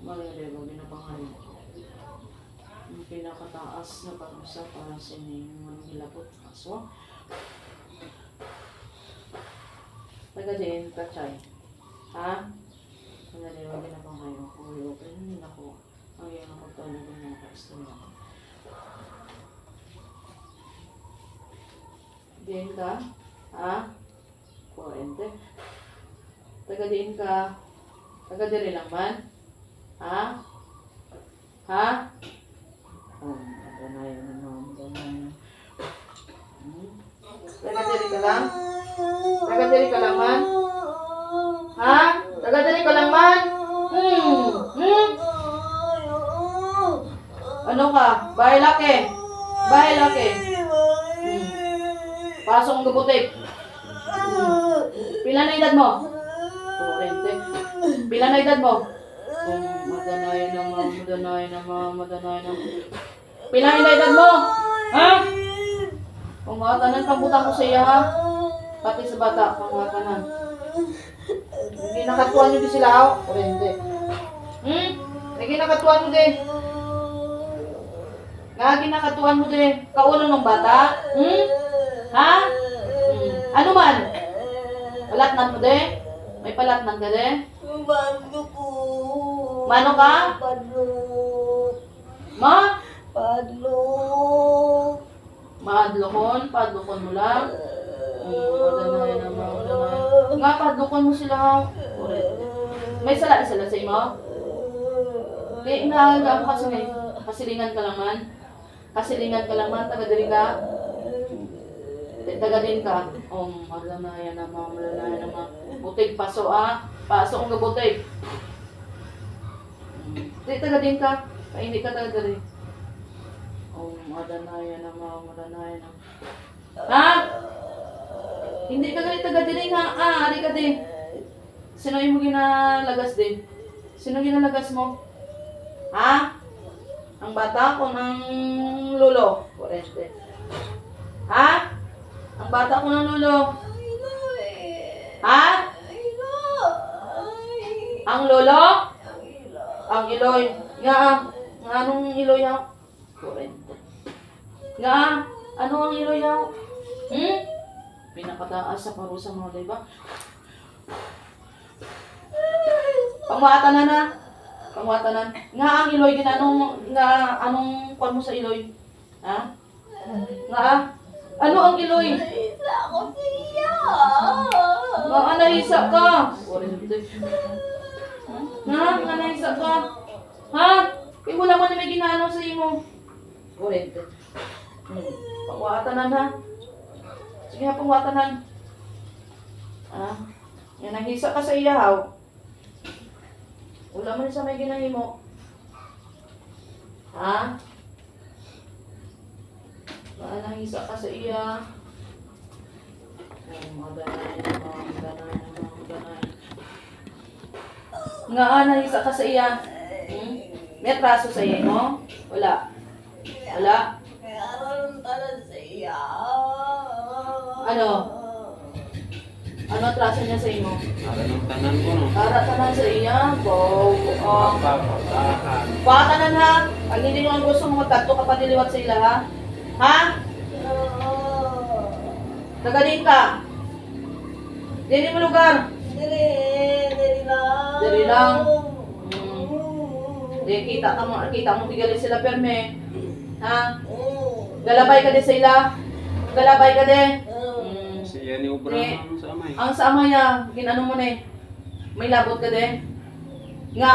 Malilego, ginapangalan. Yung pinakataas na parusa para sa inyo yung hilabot. Kaso, taga-din ka, Chay. Ha? Malilego, ginapangalan. Ulo, pero hindi ako. Ang iyong nakapagtulog ng mga ka-istorya ko. Diin ka? Ha? 40. Taga-diin ka? Taga-diri lang man? Ha? Ha? Ganay na naman. Taga-diri ka lang? Taga-diri ka lang man? Ha? Taga-diri ka lang man? Ano ka? Bahay laki? Bahay laki? Pasok ang gabutik. Pila na edad mo? 40. Pila na edad mo? Madanay naman. Pila na edad mo? Ha? Pangwatanan, pambutang ko sa iya, ha? Pati sa bata, pangwatanan. Hindi nakatuan nyo di sila, 40. Hindi nakatuan mo di. Nga ginakatuan mo di. Kauno ng bata? Ha? Ano man? Palatnan mo de? May palatnan ka de? Padlo ko. Mano ka? Padlo. Ma? Padlo. Padlokon mo lang? Madanay naman. Nga, padlokon mo sila. May sala sa imo? Di, inaalaga mo kasi may kasilingan ka lang man. Kasilingan ka lang man, taga-diri ka. Taga-din ka. Madanay naman. Butig, paso Paso kong gabutig. Di, taga-din ka. Hindi ka taga-diri. Madanay naman. Ha? Hindi ka gali taga-diri nga. Ari ka din. Sino yung mo ginalagas din? Sino ginalagas mo? Ha? Ang bata ko ng lolo. 40. Ha? Ang bata ko ng lolo. Ha? Ang lolo? Ang iloy. Nga, anong iloy yaw? 40. Nga, ano ang iloy yaw? Pinakataas sa parusa mo, diba? Pangwatanan na. Pangwatanan. Nga ang iloy, anong kwan mo sa iloy? Ha? Nga, ano ang iloy? Isa ako siya. Nga, anahisa ka. 40. Ha? Anahisa ka. Ha? Wala mo na may ginano sa imo. 40. Pangwatanan ha. Sige ha, pangwatanan. Yan, nahisa ka sa iyahaw. Wala mo na sa may ginahimo. Ha? Nahisa ka sa iya. Maganay. Nga, nahisa ka sa iya. May atraso sa iyo mo? Wala. Wala? Meron talan sa iya. Ano? Ano atraso niya sa iyo? Para ng tanan ko, no? Para tanan sa iya? Wow. Papatahan. Tanan ha? Pag hindi nyo ang gusto mo magkanto ka pa niliwat sa ila ha? Ha? Tagalin ka? Dili mo lugar? Diri lang. Diri lang. Di kita mo tigali sila perme. Ha? Galabay ka din sa ila? Galabay ka din? Siya ni Ubra Di. sa amay. Ang sa ama niya, ginano mo na eh. May labot ka din? Nga